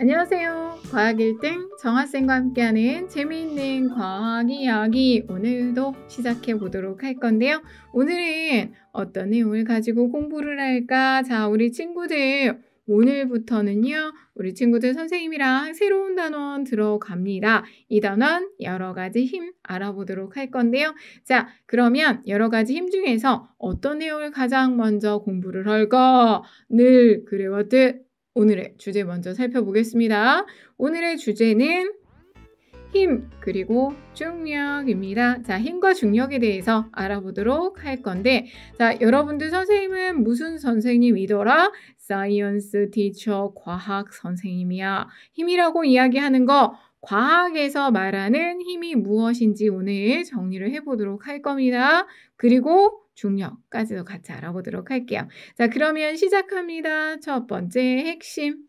안녕하세요. 과학 1등 정하쌤과 함께하는 재미있는 과학 이야기 오늘도 시작해 보도록 할 건데요. 오늘은 어떤 내용을 가지고 공부를 할까? 자, 우리 친구들 오늘부터는요. 우리 친구들 선생님이랑 새로운 단원 들어갑니다. 이 단원 여러 가지 힘 알아보도록 할 건데요. 자, 그러면 여러 가지 힘 중에서 어떤 내용을 가장 먼저 공부를 할까? 늘 그래왔듯 오늘의 주제 먼저 살펴보겠습니다. 오늘의 주제는 힘 그리고 중력입니다. 자, 힘과 중력에 대해서 알아보도록 할 건데, 자, 여러분들 선생님은 무슨 선생님이더라? 사이언스 티처 과학 선생님이야. 힘이라고 이야기하는 거 과학에서 말하는 힘이 무엇인지 오늘 정리를 해보도록 할 겁니다. 그리고 중력까지도 같이 알아보도록 할게요. 자, 그러면 시작합니다. 첫 번째 핵심.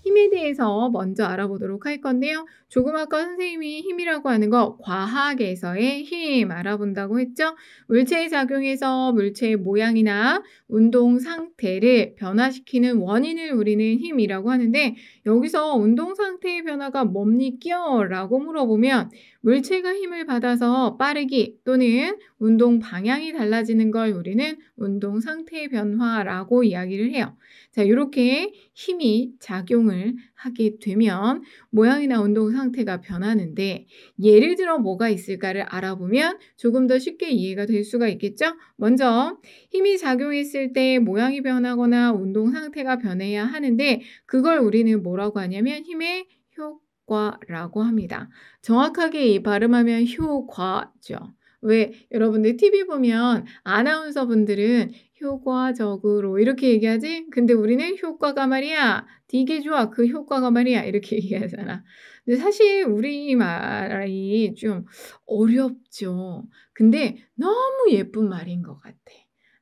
힘에 대해서 먼저 알아보도록 할 건데요. 조금 아까 선생님이 힘이라고 하는 거 과학에서의 힘 알아본다고 했죠. 물체의 작용에서 물체의 모양이나 운동 상태를 변화시키는 원인을 우리는 힘이라고 하는데, 여기서 운동 상태의 변화가 뭡니까? 라고 물어보면 물체가 힘을 받아서 빠르기 또는 운동 방향이 달라지는 걸 우리는 운동 상태의 변화라고 이야기를 해요. 자, 이렇게 힘이 작용을 하게 되면 모양이나 운동 상태가 변하는데, 예를 들어 뭐가 있을까를 알아보면 조금 더 쉽게 이해가 될 수가 있겠죠? 먼저 힘이 작용했을 때 모양이 변하거나 운동 상태가 변해야 하는데, 그걸 우리는 뭐라고 하냐면 힘의 효과라고 합니다. 정확하게 발음하면 효과죠. 왜 여러분들 TV 보면 아나운서 분들은 효과적으로 이렇게 얘기하지? 근데 우리는 효과가 말이야 되게 좋아, 그 효과가 말이야 이렇게 얘기하잖아. 근데 사실 우리말이 좀 어렵죠. 근데 너무 예쁜 말인 것 같아.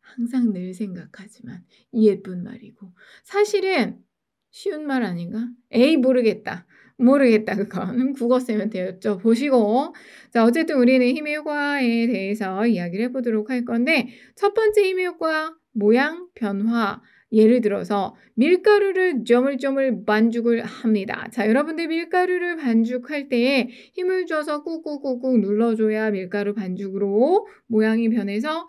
항상 늘 생각하지만 예쁜 말이고 사실은 쉬운 말 아닌가? 에이 모르겠다 그건 국어쌤한테 여쭤보시고. 자, 어쨌든 우리는 힘의 효과에 대해서 이야기를 해보도록 할 건데, 첫 번째 힘의 효과 모양 변화. 예를 들어서 밀가루를 조물조물 반죽을 합니다. 자, 여러분들 밀가루를 반죽할 때 힘을 줘서 꾹꾹꾹꾹 눌러줘야 밀가루 반죽으로 모양이 변해서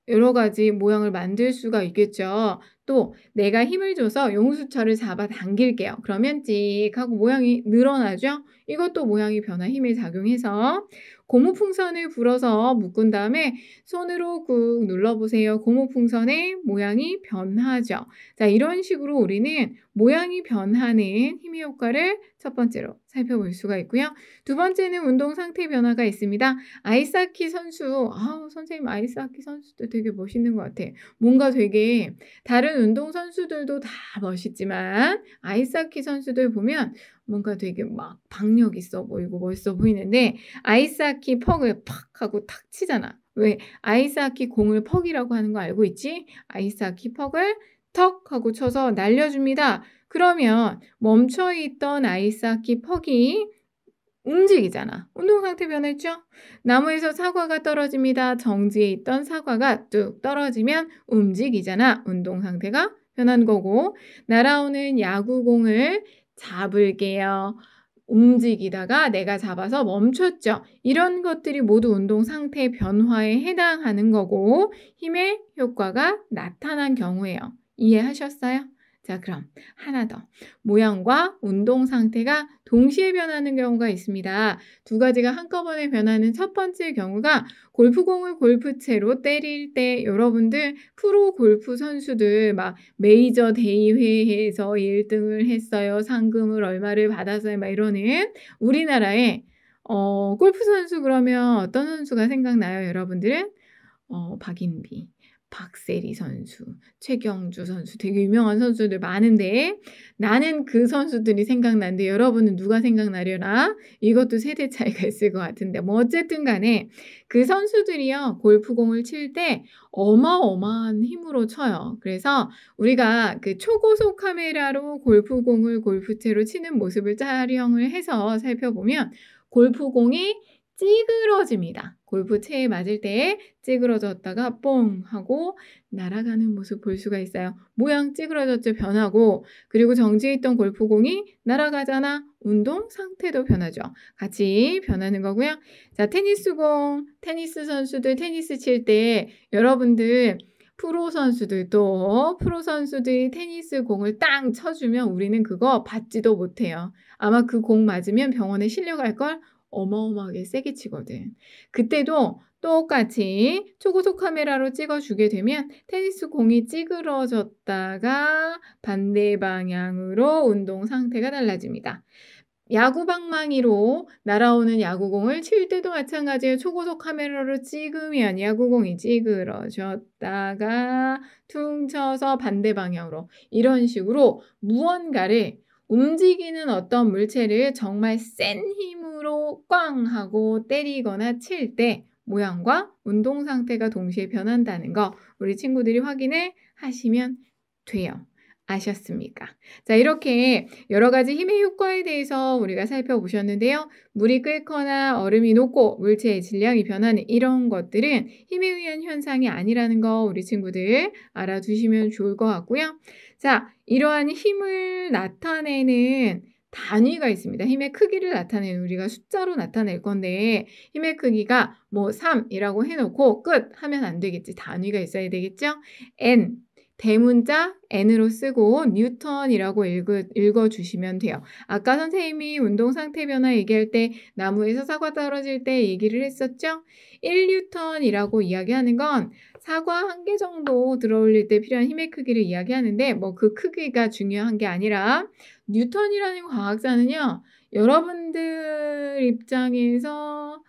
여러 가지 모양을 만들 수가 있겠죠. 또 내가 힘을 줘서 용수철을 잡아 당길게요. 그러면 찍 하고 모양이 늘어나죠. 이것도 모양이 변화 힘에 작용해서 고무풍선을 불어서 묶은 다음에 손으로 꾹 눌러보세요. 고무풍선의 모양이 변하죠. 자, 이런 식으로 우리는 모양이 변하는 힘의 효과를 첫 번째로 살펴볼 수가 있고요. 두 번째는 운동 상태 변화가 있습니다. 아이스하키 선수, 선생님 아이스하키 선수도 되게 멋있는 것 같아. 뭔가 되게 다른 운동 선수들도 다 멋있지만 아이스하키 선수들 보면 뭔가 되게 막 박력 있어 보이고 멋있어 보이는데, 아이스하키 퍽을 팍 하고 탁 치잖아. 왜? 아이스하키 공을 퍽이라고 하는 거 알고 있지? 아이스하키 퍽을 턱 하고 쳐서 날려줍니다. 그러면 멈춰있던 아이스하키 퍽이 움직이잖아. 운동 상태 변했죠? 나무에서 사과가 떨어집니다. 정지해 있던 사과가 뚝 떨어지면 움직이잖아. 운동 상태가 변한 거고, 날아오는 야구공을 잡을게요. 움직이다가 내가 잡아서 멈췄죠. 이런 것들이 모두 운동 상태 변화에 해당하는 거고 힘의 효과가 나타난 경우예요. 이해하셨어요? 자, 그럼 하나 더. 모양과 운동 상태가 동시에 변하는 경우가 있습니다. 두 가지가 한꺼번에 변하는 첫 번째 경우가 골프공을 골프채로 때릴 때, 여러분들 프로 골프 선수들 막 메이저 대회에서 1등을 했어요. 상금을 얼마를 받았어요. 막 이러는 우리나라의 골프 선수 그러면 어떤 선수가 생각나요, 여러분들은? 박인비, 박세리 선수, 최경주 선수, 되게 유명한 선수들 많은데 나는 그 선수들이 생각나는데 여러분은 누가 생각나려나? 이것도 세대 차이가 있을 것 같은데 어쨌든 간에 그 선수들이요 골프공을 칠 때 어마어마한 힘으로 쳐요. 그래서 우리가 그 초고속 카메라로 골프공을 골프채로 치는 모습을 촬영을 해서 살펴보면 골프공이 찌그러집니다. 골프채에 맞을 때 찌그러졌다가 뽕 하고 날아가는 모습 볼 수가 있어요. 모양 찌그러졌죠? 변하고. 그리고 정지해 있던 골프공이 날아가잖아. 운동 상태도 변하죠. 같이 변하는 거고요. 자, 테니스 선수들 테니스 칠 때 여러분들 프로 선수들이 테니스 공을 땅 쳐주면 우리는 그거 받지도 못해요. 아마 그 공 맞으면 병원에 실려갈걸? 어마어마하게 세게 치거든. 그때도 똑같이 초고속 카메라로 찍어주게 되면 테니스 공이 찌그러졌다가 반대 방향으로 운동 상태가 달라집니다. 야구 방망이로 날아오는 야구공을 칠 때도 마찬가지예요. 초고속 카메라로 찍으면 야구공이 찌그러졌다가 퉁 쳐서 반대 방향으로 이런 식으로 무언가를 움직이는 어떤 물체를 정말 센 힘으로 꽝 하고 때리거나 칠 때 모양과 운동 상태가 동시에 변한다는 거 우리 친구들이 확인을 하시면 돼요. 아셨습니까? 자, 이렇게 여러 가지 힘의 효과에 대해서 우리가 살펴보셨는데요. 물이 끓거나 얼음이 녹고 물체의 질량이 변하는 이런 것들은 힘에 의한 현상이 아니라는 거 우리 친구들 알아두시면 좋을 것 같고요. 자, 이러한 힘을 나타내는 단위가 있습니다. 힘의 크기를 나타내는 우리가 숫자로 나타낼 건데 힘의 크기가 뭐 3이라고 해놓고 끝 하면 안 되겠지. 단위가 있어야 되겠죠? N 대문자 N으로 쓰고 뉴턴이라고 읽어주시면 돼요. 아까 선생님이 운동 상태 변화 얘기할 때 나무에서 사과 떨어질 때 얘기를 했었죠? 1뉴턴이라고 이야기하는 건 사과 한 개 정도 들어올릴 때 필요한 힘의 크기를 이야기하는데 뭐 그 크기가 중요한 게 아니라 뉴턴이라는 과학자는요. 여러분들 입장에서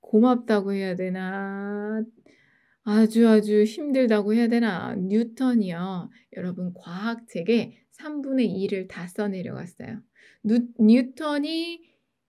고맙다고 해야 되나? 아주 힘들다고 해야 되나? 뉴턴이요. 여러분 과학책에 3분의 2를 다 써내려갔어요. 뉴턴이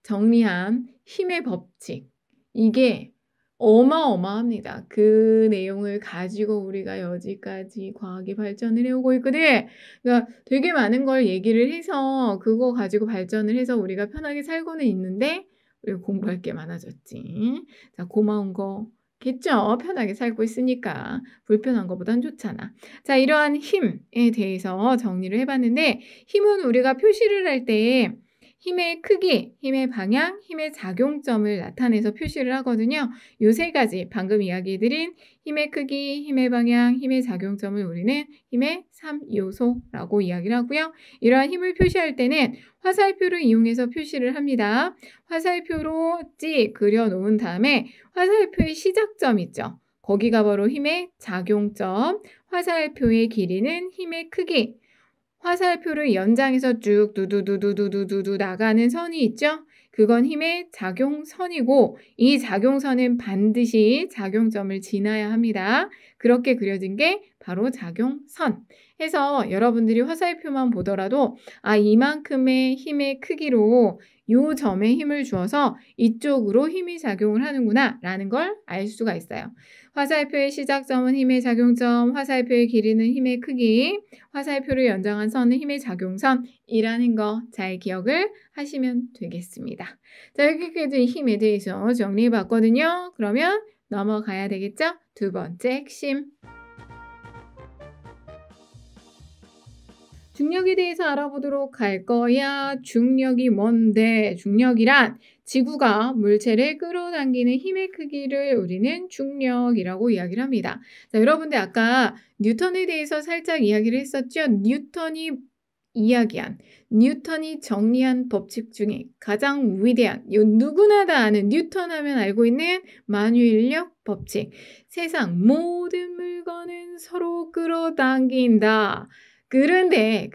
정리한 힘의 법칙. 이게 어마어마합니다. 그 내용을 가지고 우리가 여지까지 과학이 발전을 해오고 있거든. 그러니까 되게 많은 걸 얘기를 해서 그거 가지고 발전을 해서 우리가 편하게 살고는 있는데 우리가 공부할 게 많아졌지. 자, 고마운 거 겠죠? 편하게 살고 있으니까 불편한 것보단 좋잖아. 자, 이러한 힘에 대해서 정리를 해봤는데 힘은 우리가 표시를 할 때 힘의 크기, 힘의 방향, 힘의 작용점을 나타내서 표시를 하거든요. 요 세 가지 방금 이야기해드린 힘의 크기, 힘의 방향, 힘의 작용점을 우리는 힘의 3요소라고 이야기를 하고요. 이러한 힘을 표시할 때는 화살표를 이용해서 표시를 합니다. 화살표로 찍 그려놓은 다음에 화살표의 시작점 있죠. 거기가 바로 힘의 작용점, 화살표의 길이는 힘의 크기, 화살표를 연장해서 쭉 두두두두두두두 나가는 선이 있죠? 그건 힘의 작용선이고 이 작용선은 반드시 작용점을 지나야 합니다. 그렇게 그려진 게 바로 작용선. 해서 여러분들이 화살표만 보더라도 이만큼의 힘의 크기로 요 점에 힘을 주어서 이쪽으로 힘이 작용을 하는구나 라는 걸 알 수가 있어요. 화살표의 시작점은 힘의 작용점, 화살표의 길이는 힘의 크기, 화살표를 연장한 선은 힘의 작용선이라는 거 잘 기억을 하시면 되겠습니다. 자, 여기까지 힘에 대해서 정리해봤거든요. 그러면 넘어가야 되겠죠? 두 번째 핵심. 중력에 대해서 알아보도록 할 거야. 중력이 뭔데? 중력이란 지구가 물체를 끌어당기는 힘의 크기를 우리는 중력이라고 이야기를 합니다. 자, 여러분들 아까 뉴턴에 대해서 살짝 이야기를 했었죠? 뉴턴이 정리한 법칙 중에 가장 위대한, 누구나 다 아는 뉴턴 하면 알고 있는 만유인력 법칙. 세상 모든 물건은 서로 끌어당긴다. 그런데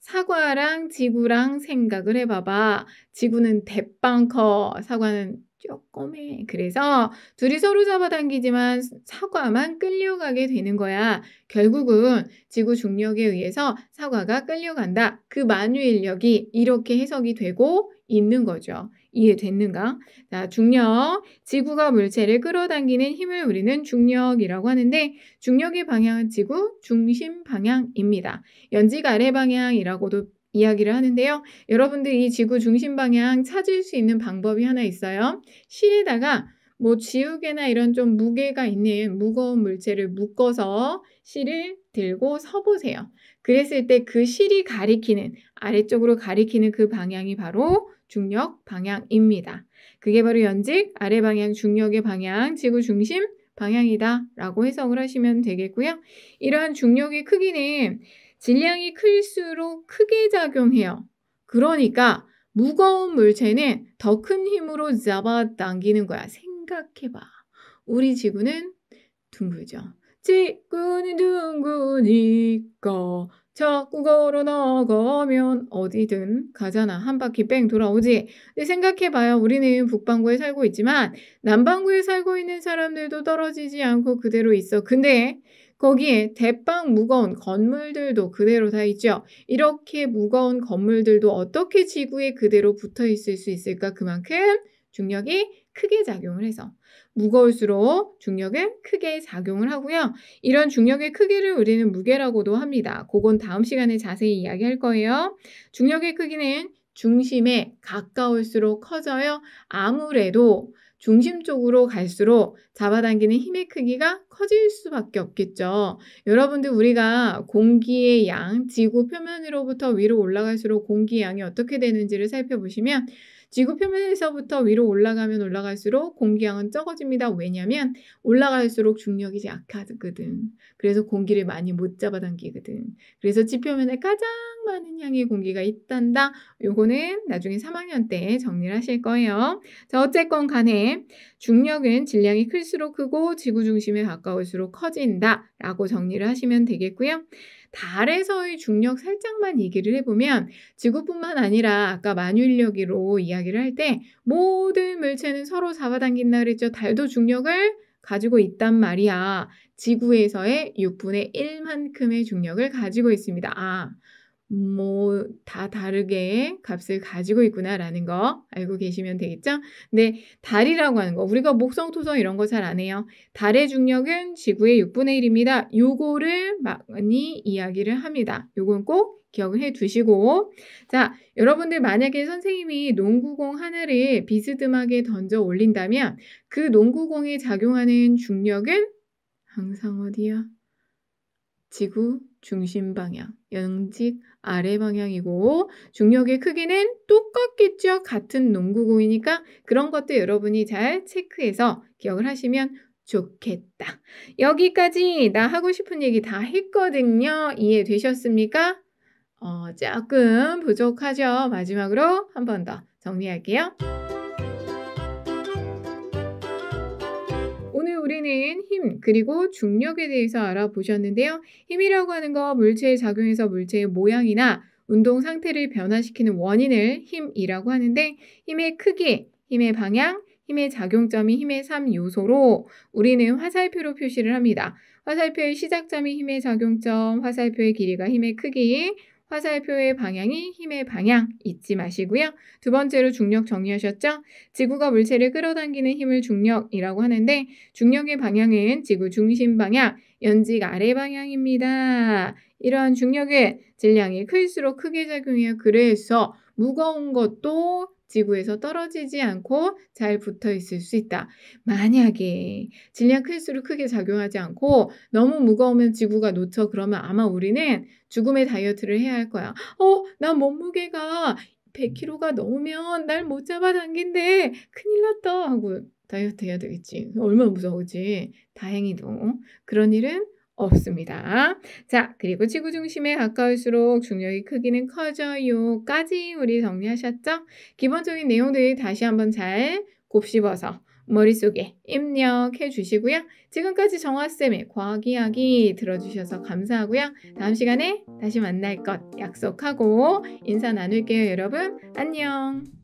사과랑 지구랑 생각을 해봐봐. 지구는 대빵 커. 사과는 조그매. 그래서 둘이 서로 잡아당기지만 사과만 끌려가게 되는 거야. 결국은 지구 중력에 의해서 사과가 끌려간다. 그 만유인력이 이렇게 해석이 되고 있는 거죠. 이해됐는가? 자, 중력. 지구가 물체를 끌어당기는 힘을 우리는 중력이라고 하는데 중력의 방향은 지구 중심 방향입니다. 연지가 아래 방향이라고도 이야기를 하는데요. 여러분들 이 지구 중심 방향 찾을 수 있는 방법이 하나 있어요. 실에다가 뭐 지우개나 이런 좀 무게가 있는 무거운 물체를 묶어서 실을 들고 서 보세요. 그랬을 때 그 실이 가리키는 아래쪽으로 가리키는 그 방향이 바로 중력 방향입니다. 그게 바로 연직 아래 방향 중력의 방향 지구 중심 방향이다 라고 해석을 하시면 되겠고요. 이러한 중력의 크기는 질량이 클수록 크게 작용해요. 그러니까 무거운 물체는 더 큰 힘으로 잡아당기는 거야. 생각해봐. 우리 지구는 둥글죠. 지구는 둥그니까 자꾸 걸어 나가면 어디든 가잖아. 한 바퀴 뺑 돌아오지. 근데 생각해봐요. 우리는 북반구에 살고 있지만 남반구에 살고 있는 사람들도 떨어지지 않고 그대로 있어. 근데 거기에 대빵 무거운 건물들도 그대로 다 있죠. 이렇게 무거운 건물들도 어떻게 지구에 그대로 붙어 있을 수 있을까? 그만큼 중력이 크게 작용을 해서. 무거울수록 중력은 크게 작용을 하고요. 이런 중력의 크기를 우리는 무게라고도 합니다. 그건 다음 시간에 자세히 이야기할 거예요. 중력의 크기는 중심에 가까울수록 커져요. 아무래도 중심 쪽으로 갈수록 잡아당기는 힘의 크기가 커질 수밖에 없겠죠. 여러분들 우리가 공기의 양, 지구 표면으로부터 위로 올라갈수록 공기의 양이 어떻게 되는지를 살펴보시면 지구 표면에서부터 위로 올라가면 올라갈수록 공기양은 적어집니다. 왜냐하면 올라갈수록 중력이 약하거든. 그래서 공기를 많이 못 잡아당기거든. 그래서 지표면에 가장 많은 양의 공기가 있단다. 요거는 나중에 3학년 때 정리를 하실 거예요. 자, 어쨌건 간에 중력은 질량이 클수록 크고 지구 중심에 가까울수록 커진다 라고 정리를 하시면 되겠고요. 달에서의 중력 살짝만 얘기를 해보면 지구뿐만 아니라 아까 만유인력으로 이야기를 할 때 모든 물체는 서로 잡아당긴다 그랬죠. 달도 중력을 가지고 있단 말이야. 지구에서의 6분의 1만큼의 중력을 가지고 있습니다. 뭐 다 다르게 값을 가지고 있구나라는 거 알고 계시면 되겠죠? 근데 달이라고 하는 거 우리가 목성, 토성 이런 거 잘 안 해요. 달의 중력은 지구의 6분의 1입니다. 요거를 많이 이야기를 합니다. 요건 꼭 기억을 해 두시고 자, 여러분들 만약에 선생님이 농구공 하나를 비스듬하게 던져 올린다면 그 농구공에 작용하는 중력은 항상 어디야? 지구 중심 방향, 연직 아래 방향이고 중력의 크기는 똑같겠죠. 같은 농구공이니까 그런 것도 여러분이 잘 체크해서 기억을 하시면 좋겠다. 여기까지 나 하고 싶은 얘기 다 했거든요. 이해되셨습니까? 조금 부족하죠. 마지막으로 한 번 더 정리할게요. 오늘 우리는 힘 그리고 중력에 대해서 알아보셨는데요. 힘이라고 하는 거 물체에 작용해서 물체의 모양이나 운동 상태를 변화시키는 원인을 힘이라고 하는데 힘의 크기, 힘의 방향, 힘의 작용점이 힘의 3요소로 우리는 화살표로 표시를 합니다. 화살표의 시작점이 힘의 작용점, 화살표의 길이가 힘의 크기, 화살표의 방향이 힘의 방향 잊지 마시고요. 두 번째로 중력 정리하셨죠? 지구가 물체를 끌어당기는 힘을 중력이라고 하는데 중력의 방향은 지구 중심 방향, 연직 아래 방향입니다. 이러한 중력은 질량이 클수록 크게 작용해요. 그래서 무거운 것도 지구에서 떨어지지 않고 잘 붙어 있을 수 있다. 만약에 질량 클수록 크게 작용하지 않고 너무 무거우면 지구가 놓쳐 그러면 아마 우리는 죽음의 다이어트를 해야 할 거야. 나 몸무게가 100kg가 넘으면 날 못 잡아당긴대. 큰일 났다 하고 다이어트 해야 되겠지. 얼마나 무서워, 그치? 다행히도 그런 일은 없습니다. 자, 그리고 지구 중심에 가까울수록 중력의 크기는 커져요까지 우리 정리하셨죠? 기본적인 내용들 다시 한번 잘 곱씹어서 머릿속에 입력해 주시고요. 지금까지 정화쌤의 과학 이야기 들어주셔서 감사하고요. 다음 시간에 다시 만날 것 약속하고 인사 나눌게요, 여러분. 안녕.